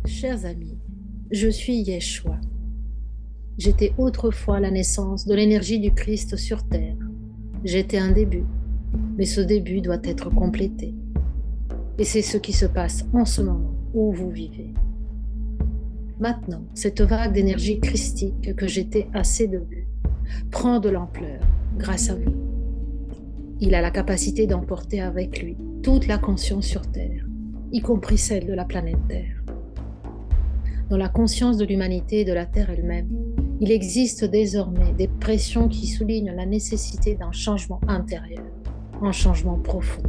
Chers amis, je suis Yeshua. J'étais autrefois la naissance de l'énergie du Christ sur terre. J'étais un début, mais ce début doit être complété. Et c'est ce qui se passe en ce moment où vous vivez. Maintenant, cette vague d'énergie christique que j'étais à ses débuts prend de l'ampleur grâce à vous. Il a la capacité d'emporter avec lui toute la conscience sur Terre, y compris celle de la planète Terre. Dans la conscience de l'humanité et de la Terre elle-même, il existe désormais des pressions qui soulignent la nécessité d'un changement intérieur, un changement profond.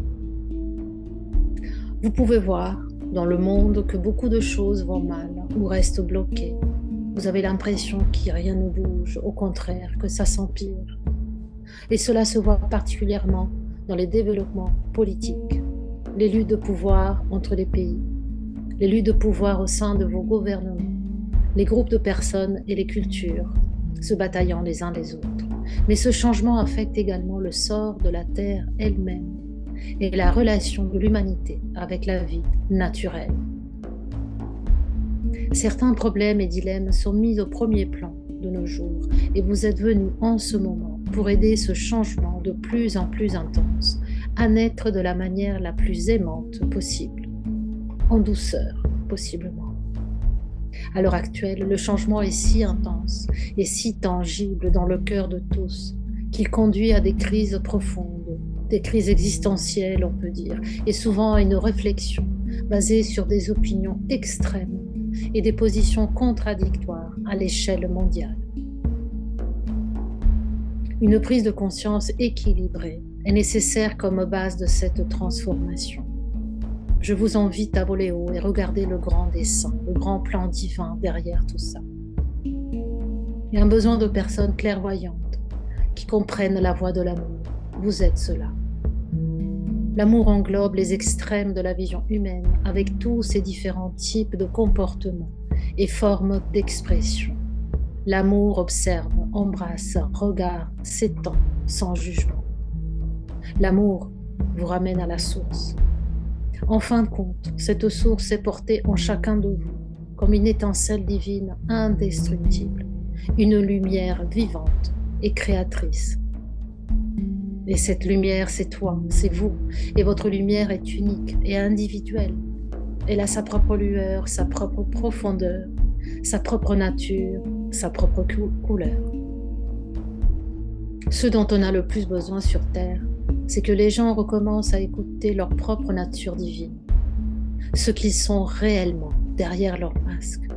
Vous pouvez voir dans le monde que beaucoup de choses vont mal ou restent bloquées. Vous avez l'impression que rien ne bouge, au contraire, que ça s'empire. Et cela se voit particulièrement dans les développements politiques, les luttes de pouvoir entre les pays, les luttes de pouvoir au sein de vos gouvernements, les groupes de personnes et les cultures se bataillant les uns les autres. Mais ce changement affecte également le sort de la Terre elle-même et la relation de l'humanité avec la vie naturelle. Certains problèmes et dilemmes sont mis au premier plan de nos jours et vous êtes venus en ce moment pour aider ce changement de plus en plus intense à naître de la manière la plus aimante possible, en douceur possiblement. À l'heure actuelle, le changement est si intense et si tangible dans le cœur de tous qu'il conduit à des crises profondes, des crises existentielles, on peut dire, et souvent à une réflexion basée sur des opinions extrêmes et des positions contradictoires à l'échelle mondiale. Une prise de conscience équilibrée est nécessaire comme base de cette transformation. Je vous invite à voler haut et regarder le grand dessein, le grand plan divin derrière tout ça. Il y a un besoin de personnes clairvoyantes qui comprennent la voie de l'amour. Vous êtes cela. L'amour englobe les extrêmes de la vision humaine avec tous ses différents types de comportements et formes d'expression. L'amour observe, embrasse, regarde, s'étend sans jugement. L'amour vous ramène à la source. En fin de compte, cette source est portée en chacun de vous comme une étincelle divine indestructible, une lumière vivante et créatrice. Et cette lumière, c'est toi, c'est vous, et votre lumière est unique et individuelle. Elle a sa propre lueur, sa propre profondeur, sa propre nature, sa propre couleur. Ce dont on a le plus besoin sur Terre, c'est que les gens recommencent à écouter leur propre nature divine, ce qu'ils sont réellement derrière leur masque.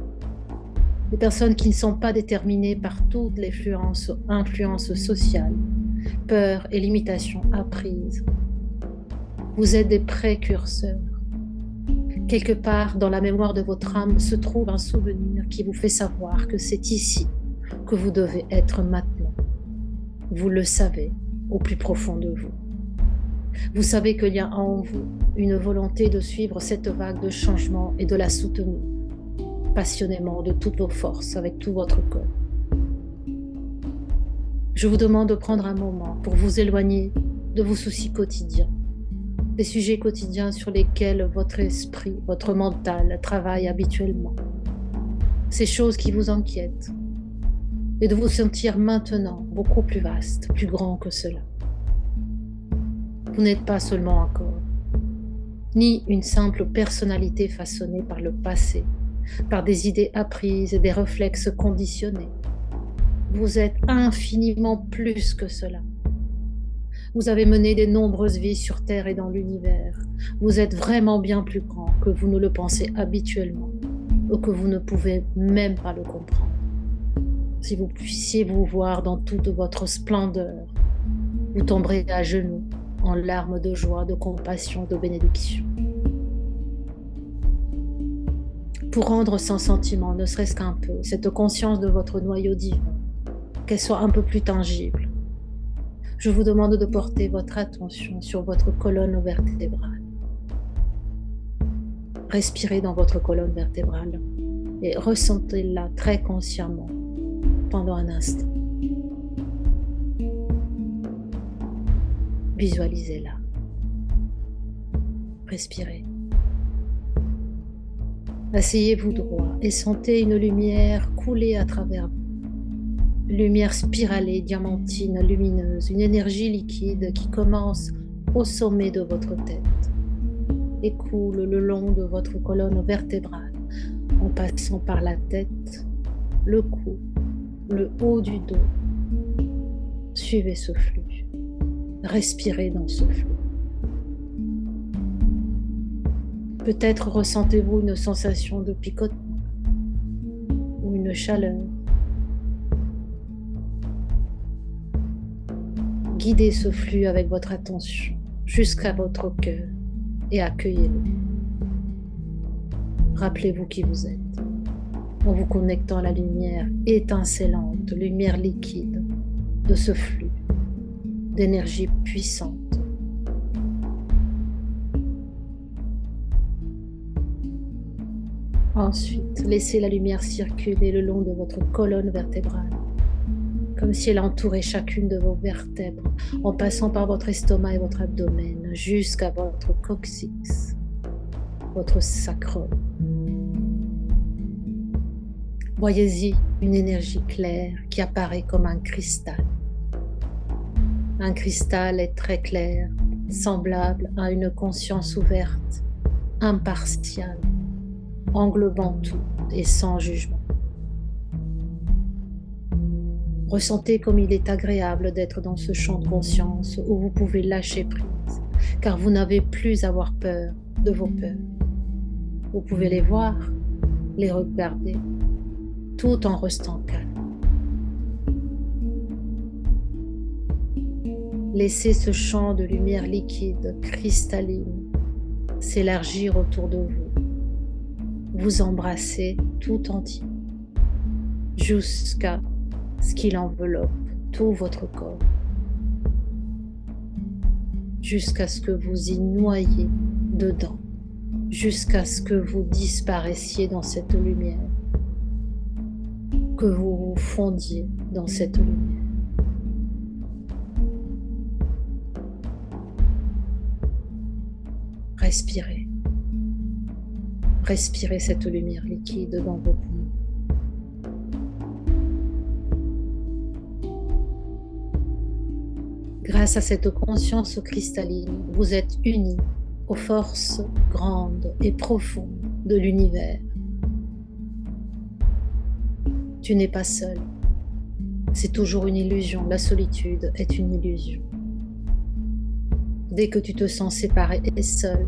Des personnes qui ne sont pas déterminées par toutes les influences sociales, peurs et limitations apprises. Vous êtes des précurseurs. Quelque part dans la mémoire de votre âme se trouve un souvenir qui vous fait savoir que c'est ici que vous devez être maintenant. Vous le savez au plus profond de vous. Vous savez qu'il y a en vous une volonté de suivre cette vague de changement et de la soutenir passionnément de toutes vos forces, avec tout votre corps. Je vous demande de prendre un moment pour vous éloigner de vos soucis quotidiens, des sujets quotidiens sur lesquels votre esprit, votre mental travaille habituellement, ces choses qui vous inquiètent, et de vous sentir maintenant beaucoup plus vaste, plus grand que cela. Vous n'êtes pas seulement un corps, ni une simple personnalité façonnée par le passé, par des idées apprises et des réflexes conditionnés. Vous êtes infiniment plus que cela. Vous avez mené de nombreuses vies sur Terre et dans l'univers. Vous êtes vraiment bien plus grand que vous ne le pensez habituellement, ou que vous ne pouvez même pas le comprendre. Si vous puissiez vous voir dans toute votre splendeur, vous tomberez à genoux en larmes de joie, de compassion, de bénédiction. Pour rendre sans sentiment, ne serait-ce qu'un peu, cette conscience de votre noyau divin, qu'elle soit un peu plus tangible, je vous demande de porter votre attention sur votre colonne vertébrale. Respirez dans votre colonne vertébrale et ressentez-la très consciemment pendant un instant. Visualisez-la. Respirez. Asseyez-vous droit et sentez une lumière couler à travers vous. Lumière spiralée, diamantine, lumineuse, une énergie liquide qui commence au sommet de votre tête et coule le long de votre colonne vertébrale en passant par la tête, le cou, le haut du dos. Suivez ce flux, respirez dans ce flux. Peut-être ressentez-vous une sensation de picotement ou une chaleur. Guidez ce flux avec votre attention jusqu'à votre cœur et accueillez-le. Rappelez-vous qui vous êtes en vous connectant à la lumière étincelante, lumière liquide de ce flux d'énergie puissante. Ensuite, laissez la lumière circuler le long de votre colonne vertébrale, comme si elle entourait chacune de vos vertèbres, en passant par votre estomac et votre abdomen, jusqu'à votre coccyx, votre sacrum. Voyez-y une énergie claire qui apparaît comme un cristal. Un cristal est très clair, semblable à une conscience ouverte, impartiale, englobant tout et sans jugement. Ressentez comme il est agréable d'être dans ce champ de conscience où vous pouvez lâcher prise, car vous n'avez plus à avoir peur de vos peurs. Vous pouvez les voir, les regarder, tout en restant calme. Laissez ce champ de lumière liquide, cristalline, s'élargir autour de vous. Vous embrassez tout entier, jusqu'à ce qu'il enveloppe tout votre corps, jusqu'à ce que vous y noyiez dedans, jusqu'à ce que vous disparaissiez dans cette lumière, que vous vous fondiez dans cette lumière. Respirez. Respirez cette lumière liquide dans vos poumons. Grâce à cette conscience cristalline, vous êtes unis aux forces grandes et profondes de l'univers. Tu n'es pas seul. C'est toujours une illusion. La solitude est une illusion. Dès que tu te sens séparé et seul,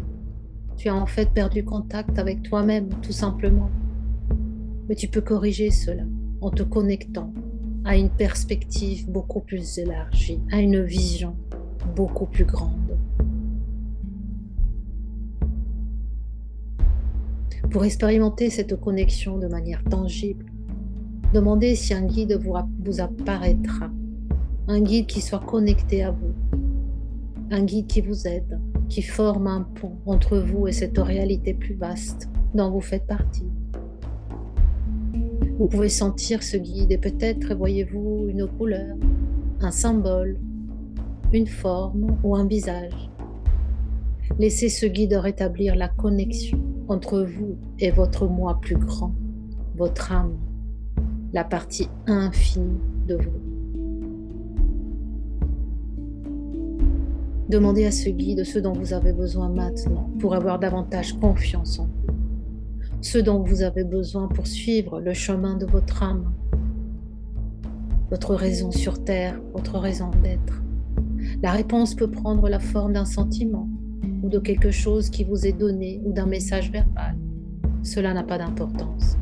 tu as en fait perdu contact avec toi-même, tout simplement. Mais tu peux corriger cela en te connectant à une perspective beaucoup plus élargie, à une vision beaucoup plus grande. Pour expérimenter cette connexion de manière tangible, demandez si un guide vous apparaîtra, un guide qui soit connecté à vous, un guide qui vous aide, qui forme un pont entre vous et cette réalité plus vaste dont vous faites partie. Vous pouvez sentir ce guide et peut-être voyez-vous une couleur, un symbole, une forme ou un visage. Laissez ce guide rétablir la connexion entre vous et votre moi plus grand, votre âme, la partie infinie de vous. Demandez à ce guide ce dont vous avez besoin maintenant pour avoir davantage confiance en vous, ce dont vous avez besoin pour suivre le chemin de votre âme, votre raison sur terre, votre raison d'être. La réponse peut prendre la forme d'un sentiment ou de quelque chose qui vous est donné ou d'un message verbal. Cela n'a pas d'importance.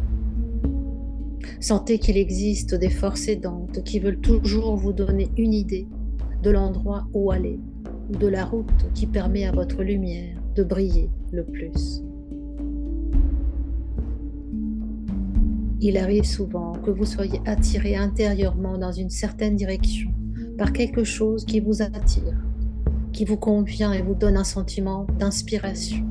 Sentez qu'il existe des forces aidantes qui veulent toujours vous donner une idée de l'endroit où aller, ou de la route qui permet à votre lumière de briller le plus. Il arrive souvent que vous soyez attiré intérieurement dans une certaine direction par quelque chose qui vous attire, qui vous convient et vous donne un sentiment d'inspiration.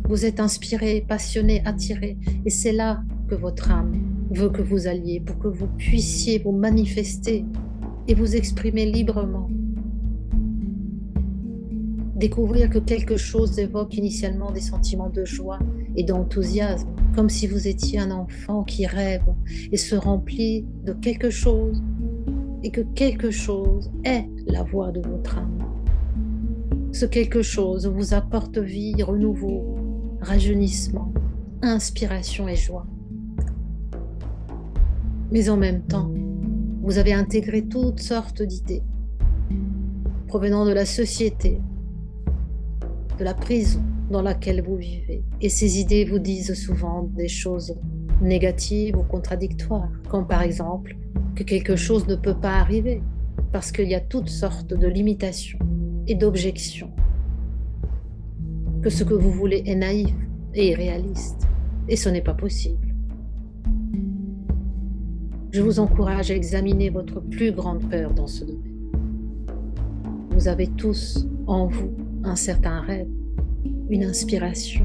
Vous êtes inspiré, passionné, attiré, et c'est là que votre âme veut que vous alliez pour que vous puissiez vous manifester et vous exprimer librement. Découvrir que quelque chose évoque initialement des sentiments de joie et d'enthousiasme, comme si vous étiez un enfant qui rêve et se remplit de quelque chose, et que quelque chose est la voix de votre âme. Ce quelque chose vous apporte vie, renouveau, rajeunissement, inspiration et joie. Mais en même temps, vous avez intégré toutes sortes d'idées provenant de la société, de la prison dans laquelle vous vivez. Et ces idées vous disent souvent des choses négatives ou contradictoires, comme par exemple que quelque chose ne peut pas arriver, parce qu'il y a toutes sortes de limitations et d'objections, que ce que vous voulez est naïf et irréaliste, et ce n'est pas possible. Je vous encourage à examiner votre plus grande peur dans ce domaine. Vous avez tous en vous un certain rêve, une inspiration,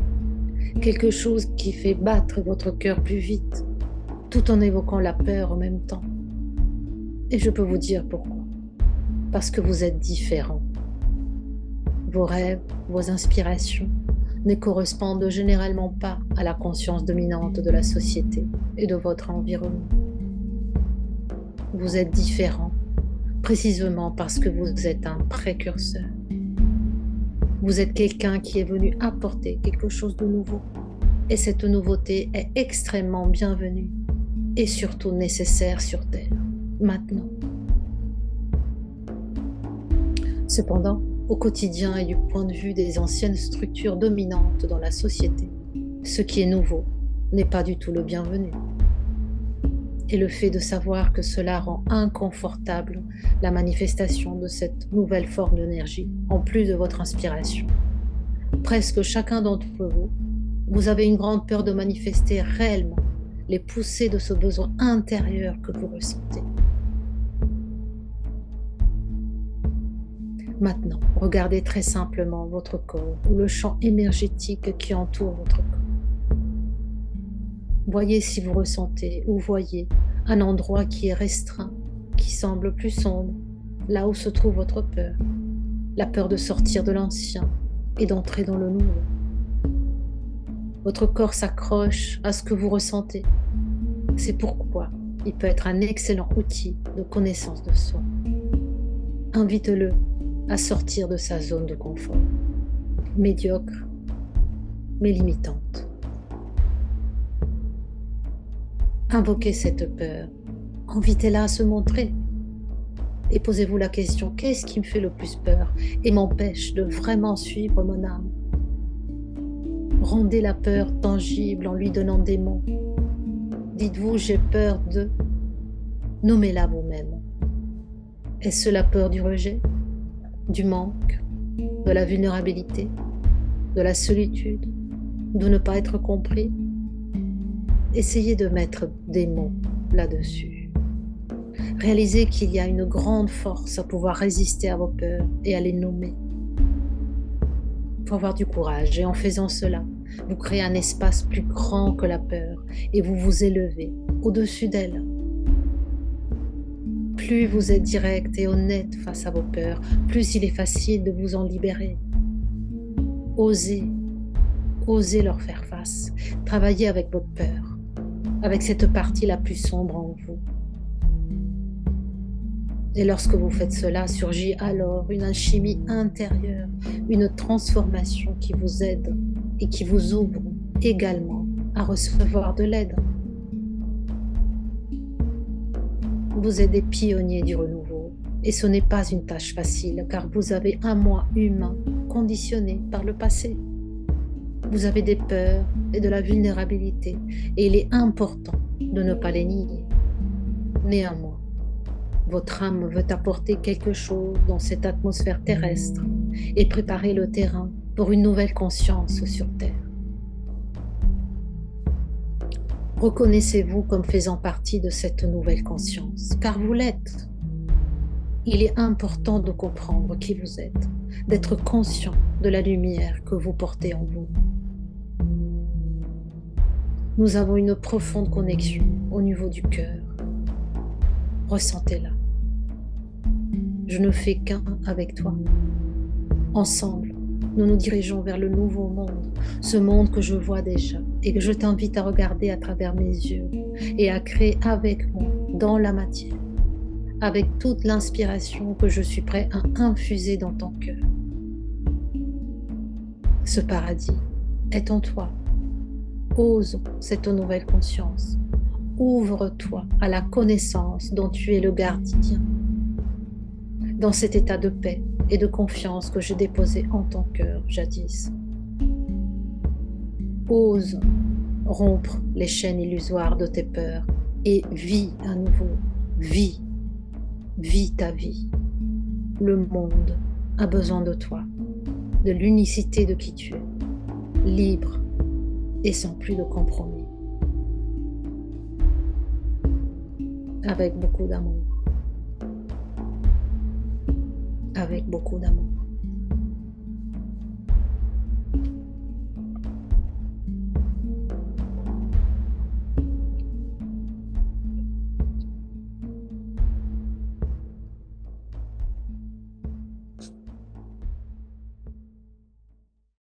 quelque chose qui fait battre votre cœur plus vite, tout en évoquant la peur en même temps. Et je peux vous dire pourquoi. Parce que vous êtes différents. Vos rêves, vos inspirations ne correspondent généralement pas à la conscience dominante de la société et de votre environnement. Vous êtes différents, précisément parce que vous êtes un précurseur. Vous êtes quelqu'un qui est venu apporter quelque chose de nouveau. Et cette nouveauté est extrêmement bienvenue et surtout nécessaire sur Terre, maintenant. Cependant, au quotidien et du point de vue des anciennes structures dominantes dans la société, ce qui est nouveau n'est pas du tout le bienvenu. Et le fait de savoir que cela rend inconfortable la manifestation de cette nouvelle forme d'énergie, en plus de votre inspiration. Presque chacun d'entre vous, vous avez une grande peur de manifester réellement les poussées de ce besoin intérieur que vous ressentez. Maintenant, regardez très simplement votre corps ou le champ énergétique qui entoure votre corps. Voyez si vous ressentez ou voyez un endroit qui est restreint, qui semble plus sombre, là où se trouve votre peur. La peur de sortir de l'ancien et d'entrer dans le nouveau. Votre corps s'accroche à ce que vous ressentez. C'est pourquoi il peut être un excellent outil de connaissance de soi. Invite-le à sortir de sa zone de confort, médiocre mais limitante. Invoquez cette peur, invitez-la à se montrer et posez-vous la question, qu'est-ce qui me fait le plus peur et m'empêche de vraiment suivre mon âme? Rendez la peur tangible en lui donnant des mots. Dites-vous, j'ai peur de... Nommez-la vous-même. Est-ce la peur du rejet, du manque, de la vulnérabilité, de la solitude, de ne pas être compris? Essayez de mettre des mots là-dessus. Réalisez qu'il y a une grande force à pouvoir résister à vos peurs et à les nommer. Il faut avoir du courage et en faisant cela, vous créez un espace plus grand que la peur et vous vous élevez au-dessus d'elle. Plus vous êtes direct et honnête face à vos peurs, plus il est facile de vous en libérer. Osez leur faire face. Travaillez avec votre peur, avec cette partie la plus sombre en vous. Et lorsque vous faites cela, surgit alors une alchimie intérieure, une transformation qui vous aide et qui vous ouvre également à recevoir de l'aide. Vous êtes des pionniers du renouveau et ce n'est pas une tâche facile car vous avez un moi humain conditionné par le passé. Vous avez des peurs et de la vulnérabilité et il est important de ne pas les nier. Néanmoins, votre âme veut apporter quelque chose dans cette atmosphère terrestre et préparer le terrain pour une nouvelle conscience sur Terre. Reconnaissez-vous comme faisant partie de cette nouvelle conscience, car vous l'êtes. Il est important de comprendre qui vous êtes, d'être conscient de la lumière que vous portez en vous. Nous avons une profonde connexion au niveau du cœur. Ressentez-la. Je ne fais qu'un avec toi. Ensemble, Nous nous dirigeons vers le nouveau monde, ce monde que je vois déjà et que je t'invite à regarder à travers mes yeux et à créer avec moi, dans la matière, avec toute l'inspiration que je suis prêt à infuser dans ton cœur. Ce paradis est en toi. Ose cette nouvelle conscience. Ouvre-toi à la connaissance dont tu es le gardien, dans cet état de paix et de confiance que j'ai déposé en ton cœur jadis. Ose rompre les chaînes illusoires de tes peurs et vis à nouveau. Vis ta vie. Le monde a besoin de toi, de l'unicité de qui tu es, libre et sans plus de compromis. Avec beaucoup d'amour. Avec beaucoup d'amour.